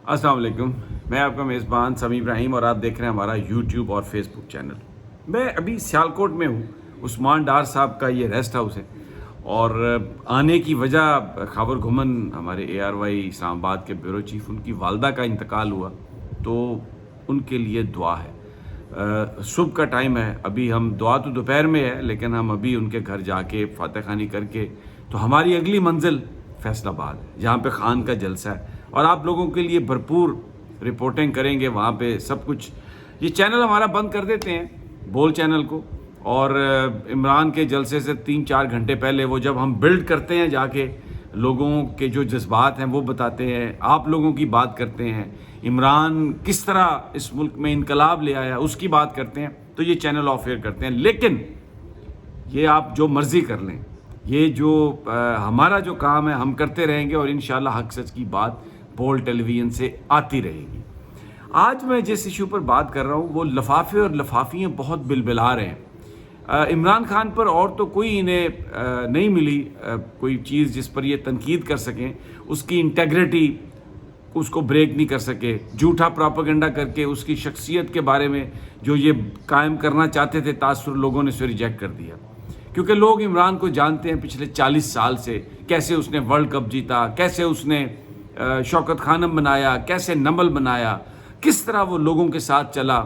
अस्सलाम वालेकुम। मैं आपका मेज़बान समी इब्राहिम और आप देख रहे हैं हमारा यूट्यूब और फेसबुक चैनल। मैं अभी सियालकोट में हूँ। उस्मान डार साहब का ये रेस्ट हाउस है और आने की वजह खबर घुमन हमारे ARY इस्लामाबाद के ब्यूरो चीफ, उनकी वालदा का इंतकाल हुआ, तो उनके लिए दुआ है। सुबह का टाइम है, अभी हम दुआ तो दोपहर में है, लेकिन हम अभी उनके घर जाके फातह खानी करके तो हमारी अगली मंजिल फैसलाबाद है, जहाँ पे खान का जलसा है और आप लोगों के लिए भरपूर रिपोर्टिंग करेंगे वहाँ पे सब कुछ। ये चैनल हमारा बंद कर देते हैं, बोल चैनल को, और इमरान के जलसे से 3-4 घंटे पहले वो जब हम बिल्ड करते हैं, जाके लोगों के जो जज्बात हैं वो बताते हैं, आप लोगों की बात करते हैं, इमरान किस तरह इस मुल्क में इनकलाब ले आया उसकी बात करते हैं, तो ये चैनल ऑफ एयर करते हैं। लेकिन ये आप जो मर्ज़ी कर लें, ये जो हमारा जो काम है हम करते रहेंगे और इंशाल्लाह हक सच की बात बोल्ड टेलीविज़न से आती रहेगी। आज मैं जिस इशू पर बात कर रहा हूँ वो लफाफे और लफाफियाँ बहुत बिलबिला रहे हैं। इमरान खान पर और तो कोई इन्हें नहीं मिली कोई चीज़ जिस पर ये तनकीद कर सकें, उसकी इंटेग्रिटी उसको ब्रेक नहीं कर सके, झूठा प्रोपेगेंडा करके उसकी शख्सियत के बारे में जो ये कायम करना चाहते थे तासुर, लोगों ने उसे रिजेक्ट कर दिया। क्योंकि लोग इमरान को जानते हैं पिछले 40 साल से, कैसे उसने वर्ल्ड कप जीता, कैसे उसने शौकत खानम बनाया, कैसे नमल बनाया, किस तरह वो लोगों के साथ चला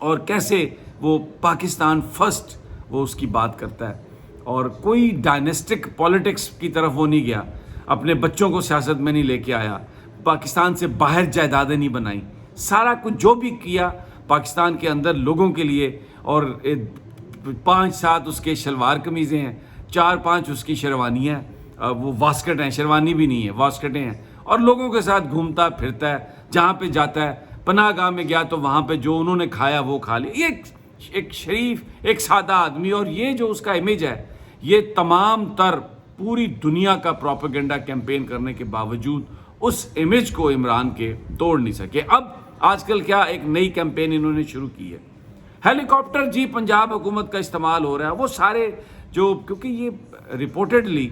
और कैसे वो पाकिस्तान फर्स्ट वो उसकी बात करता है। और कोई डायनेस्टिक पॉलिटिक्स की तरफ वो नहीं गया, अपने बच्चों को सियासत में नहीं लेके आया, पाकिस्तान से बाहर जायदादें नहीं बनाई, सारा कुछ जो भी किया पाकिस्तान के अंदर लोगों के लिए। और 5-7 उसके शलवार कमीज़ें हैं, 4-5 उसकी शेरवानियाँ, वो वास्कट हैं, शेरवानी भी नहीं है, वास्कटें हैं, और लोगों के साथ घूमता फिरता है, जहाँ पे जाता है। पनाह गाह में गया तो वहाँ पे जो उन्होंने खाया वो खा लिया। ये एक शरीफ, एक सादा आदमी, और ये जो उसका इमेज है, ये तमाम तर पूरी दुनिया का प्रोपेगेंडा कैंपेन करने के बावजूद उस इमेज को इमरान के तोड़ नहीं सके। अब आजकल क्या एक नई कैंपेन इन्होंने शुरू की है, हेलीकॉप्टर जी पंजाब हुकूमत का इस्तेमाल हो रहा है। वो सारे जो, क्योंकि ये रिपोर्टेडली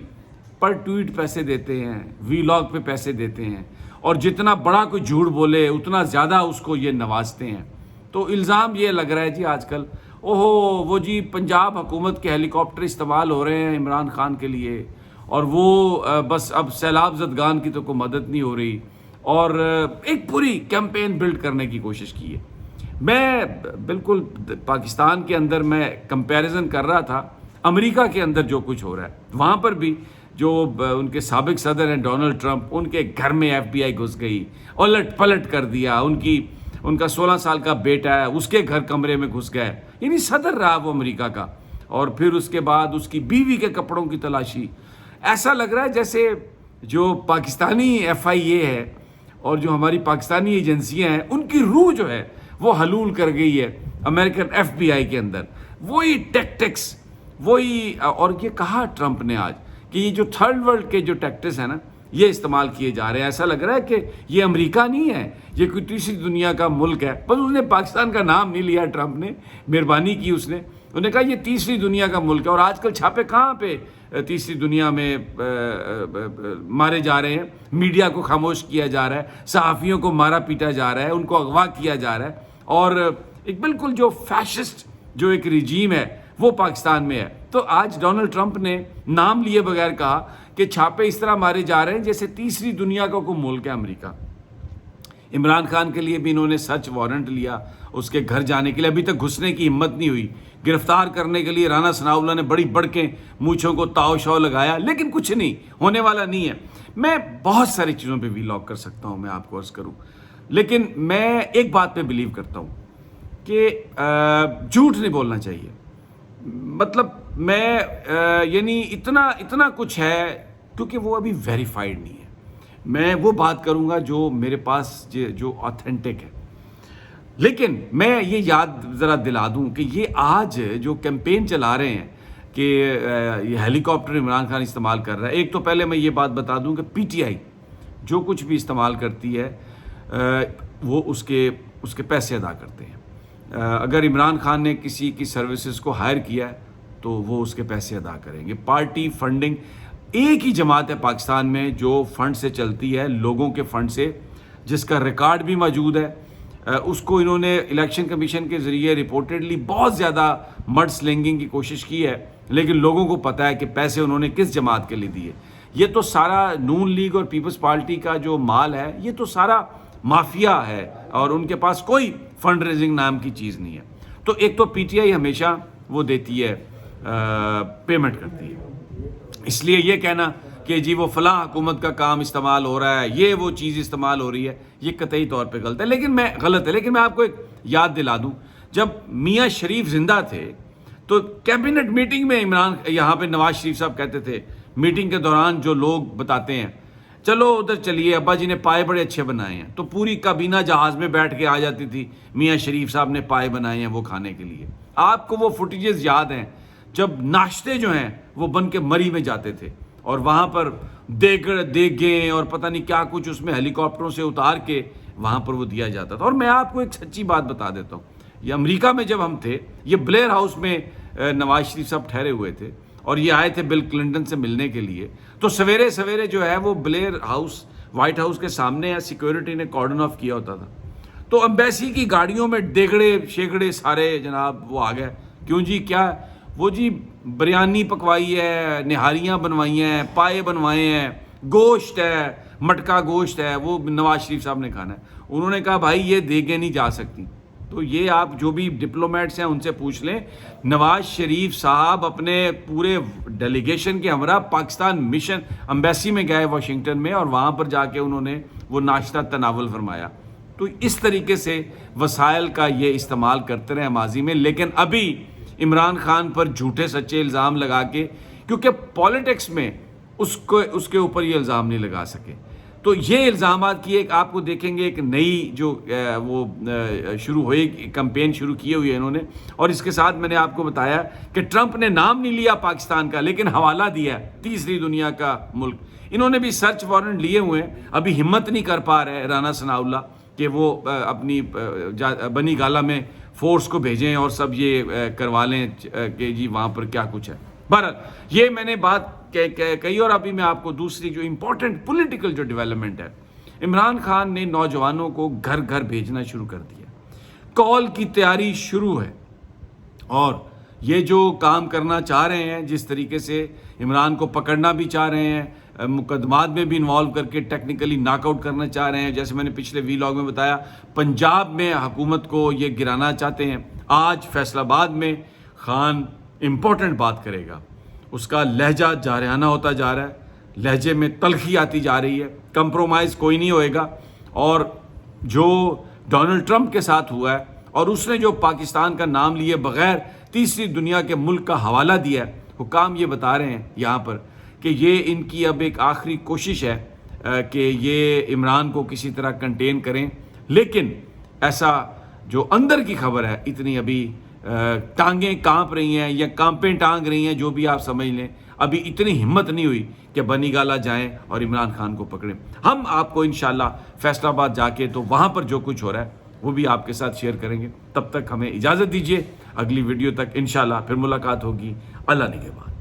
पर ट्वीट पैसे देते हैं, वीलॉग पे पैसे देते हैं, और जितना बड़ा कोई झूठ बोले उतना ज़्यादा उसको ये नवाजते हैं। तो इल्ज़ाम ये लग रहा है जी आजकल, ओहो वो जी पंजाब हुकूमत के हेलीकॉप्टर इस्तेमाल हो रहे हैं इमरान खान के लिए, और वो बस अब सैलाब ज़दगान की तो कोई मदद नहीं हो रही, और एक पूरी कैंपेन बिल्ड करने की कोशिश की है। मैं बिल्कुल पाकिस्तान के अंदर मैं कंपैरिजन कर रहा था अमेरिका के अंदर जो कुछ हो रहा है, वहाँ पर भी जो उनके साबिक सदर हैं डोनाल्ड ट्रंप, उनके घर में FBI घुस गई, उलट पलट कर दिया, उनका 16 साल का बेटा है उसके घर कमरे में घुस गए, यानी सदर रहा वो अमेरिका का। और फिर उसके बाद उसकी बीवी के कपड़ों की तलाशी। ऐसा लग रहा है जैसे जो पाकिस्तानी FIA है और जो हमारी पाकिस्तानी एजेंसियां हैं, उनकी रूह जो है वो हलूल कर गई है अमेरिकन FBI के अंदर। वही टैक्टिक्स, वही, और ये कहा ट्रंप ने आज कि ये जो थर्ड वर्ल्ड के जो टैक्टिक्स हैं ना, ये इस्तेमाल किए जा रहे हैं। ऐसा लग रहा है कि ये अमेरिका नहीं है, ये कोई तीसरी दुनिया का मुल्क है। बस उसने पाकिस्तान का नाम नहीं लिया, ट्रंप ने मेहरबानी की, उन्होंने कहा ये तीसरी दुनिया का मुल्क है। और आजकल छापे कहाँ पे तीसरी दुनिया में मारे जा रहे हैं, मीडिया को खामोश किया जा रहा है, सहाफ़ियों को मारा पीटा जा रहा है, उनको अगवा किया जा रहा है, और एक बिल्कुल जो फैशिस्ट जो एक रिजीम है वो पाकिस्तान में है। तो आज डोनाल्ड ट्रंप ने नाम लिए बगैर कहा कि छापे इस तरह मारे जा रहे हैं जैसे तीसरी दुनिया का कोई मुल्क है अमेरिका। इमरान खान के लिए भी इन्होंने सर्च वारंट लिया उसके घर जाने के लिए, अभी तक घुसने की हिम्मत नहीं हुई। गिरफ्तार करने के लिए राना सनाउल्लाह ने बड़ी बढ़ के मूँछों को ताव शाव लगाया, लेकिन कुछ नहीं होने वाला नहीं है। मैं बहुत सारी चीज़ों पे वीलॉग कर सकता हूँ, मैं आपको अर्ज़ करूँ, लेकिन मैं एक बात पे बिलीव करता हूँ कि झूठ नहीं बोलना चाहिए। मतलब मैं यानी इतना कुछ है, क्योंकि वो अभी वेरीफाइड नहीं है। मैं वो बात करूँगा जो मेरे पास जो ऑथेंटिक है। लेकिन मैं ये याद ज़रा दिला दूँ कि ये आज जो कैंपेन चला रहे हैं कि ये हेलीकॉप्टर इमरान खान इस्तेमाल कर रहा है, एक तो पहले मैं ये बात बता दूँ कि PTI जो कुछ भी इस्तेमाल करती है वो उसके पैसे अदा करते हैं। अगर इमरान खान ने किसी की सर्विसेज को हायर किया है तो वो उसके पैसे अदा करेंगे। पार्टी फंडिंग एक ही जमात है पाकिस्तान में जो फंड से चलती है, लोगों के फंड से, جس کا ریکارڈ بھی موجود ہے. اس کو انہوں نے الیکشن کمیشن کے ذریعے رپورٹڈلی بہت زیادہ مڈ سلنگنگ کی کوشش کی ہے، لیکن لوگوں کو پتہ ہے کہ پیسے انہوں نے کس جماعت کے لیے دیے. یہ تو سارا نون لیگ اور پیپلز پارٹی کا جو مال ہے یہ تو سارا مافیا ہے، اور ان کے پاس کوئی فنڈ ریزنگ نام کی چیز نہیں ہے. تو ایک تو پی ٹی آئی ہمیشہ وہ دیتی ہے، پیمنٹ کرتی ہے. اس لیے یہ کہنا کہ جی وہ فلاں حکومت کا کام استعمال ہو رہا ہے، یہ وہ چیز استعمال ہو رہی ہے، یہ قطعی طور پہ غلط ہے. لیکن میں آپ کو ایک یاد دلا دوں، جب میاں شریف زندہ تھے تو کیبنٹ میٹنگ میں یہاں پہ نواز شریف صاحب کہتے تھے میٹنگ کے دوران، جو لوگ بتاتے ہیں چلو ادھر چلیے، ابا جی نے پائے بڑے اچھے بنائے ہیں، تو پوری کابینہ جہاز میں بیٹھ کے آ جاتی تھی، میاں شریف صاحب نے پائے بنائے ہیں وہ کھانے کے لیے. آپ کو وہ فوٹیجز یاد ہیں جب ناشتے جو ہیں وہ بن کے مری میں جاتے تھے، اور وہاں پر دیگیں اور پتہ نہیں کیا کچھ اس میں ہیلی کاپٹروں سے اتار کے وہاں پر وہ دیا جاتا تھا. اور میں آپ کو ایک سچی بات بتا دیتا ہوں، یہ امریکہ میں جب ہم تھے، یہ بلیئر ہاؤس میں نواز شریف صاحب ٹھہرے ہوئے تھے اور یہ آئے تھے بل کلنٹن سے ملنے کے لیے. تو سویرے سویرے جو ہے وہ بلیئر ہاؤس، وائٹ ہاؤس کے سامنے سیکیورٹی نے کارڈن آف کیا ہوتا تھا. تو امبیسی کی گاڑیوں میں دیگڑے شیگڑے سارے جناب وہ آ گئے. کیوں جی؟ کیا وہ جی بریانی پکوائی ہے، نہاریاں بنوائی ہیں، پائے بنوائے ہیں، گوشت ہے، مٹکا گوشت ہے، وہ نواز شریف صاحب نے کھانا ہے. انہوں نے کہا بھائی یہ دیگیں نہیں جا سکتی. تو یہ آپ جو بھی ڈپلومیٹس ہیں ان سے پوچھ لیں، نواز شریف صاحب اپنے پورے ڈیلیگیشن کے ہمراہ پاکستان مشن امبیسی میں گئے واشنگٹن میں، اور وہاں پر جا کے انہوں نے وہ ناشتہ تناول فرمایا. تو اس طریقے سے وسائل کا یہ استعمال کرتے رہے ماضی میں، لیکن ابھی عمران خان پر جھوٹے سچے الزام لگا کے، کیونکہ پالیٹکس میں اس کے اوپر یہ الزام نہیں لگا سکے. تو یہ الزامات کی ایک آپ کو دیکھیں گے ایک نئی جو وہ شروع ہوئی کمپین شروع کی ہوئی ہے انہوں نے. اور اس کے ساتھ میں نے آپ کو بتایا کہ ٹرمپ نے نام نہیں لیا پاکستان کا، لیکن حوالہ دیا ہے تیسری دنیا کا ملک. انہوں نے بھی سرچ وارنٹ لیے ہوئے ہیں، ابھی ہمت نہیں کر پا رہے رانا ثناء اللہ کہ وہ اپنی بنی گالہ میں فورس کو بھیجیں اور سب یہ کروا لیں کہ جی وہاں پر کیا کچھ ہے. بہرحال یہ میں نے بات کہی. اور ابھی میں آپ کو دوسری جو امپورٹنٹ پولیٹیکل جو ڈیولپمنٹ ہے، عمران خان نے نوجوانوں کو گھر گھر بھیجنا شروع کر دیا. کال کی تیاری شروع ہے، اور یہ جو کام کرنا چاہ رہے ہیں، جس طریقے سے عمران کو پکڑنا بھی چاہ رہے ہیں، مقدمات میں بھی انوالو کر کے ٹیکنیکلی ناک آؤٹ کرنا چاہ رہے ہیں. جیسے میں نے پچھلے ویلاگ میں بتایا، پنجاب میں حکومت کو یہ گرانا چاہتے ہیں. آج فیصل آباد میں خان امپورٹنٹ بات کرے گا. اس کا لہجہ جارحانہ ہوتا جا رہا ہے، لہجے میں تلخی آتی جا رہی ہے، کمپرومائز کوئی نہیں ہوئے گا. اور جو ڈونلڈ ٹرمپ کے ساتھ ہوا ہے، اور اس نے جو پاکستان کا نام لیے بغیر تیسری دنیا کے ملک کا حوالہ دیا ہے، حکام یہ بتا رہے ہیں یہاں پر کہ یہ ان کی اب ایک آخری کوشش ہے کہ یہ عمران کو کسی طرح کنٹین کریں. لیکن ایسا جو اندر کی خبر ہے، اتنی ابھی ٹانگیں کانپ رہی ہیں یا کانپیں ٹانگ رہی ہیں، جو بھی آپ سمجھ لیں، ابھی اتنی ہمت نہیں ہوئی کہ بنی گالہ جائیں اور عمران خان کو پکڑیں. ہم آپ کو انشاءاللہ فیصل آباد جا کے تو وہاں پر جو کچھ ہو رہا ہے وہ بھی آپ کے ساتھ شیئر کریں گے. تب تک ہمیں اجازت دیجیے، اگلی ویڈیو تک انشاءاللہ پھر ملاقات ہوگی. اللہ نگہبان.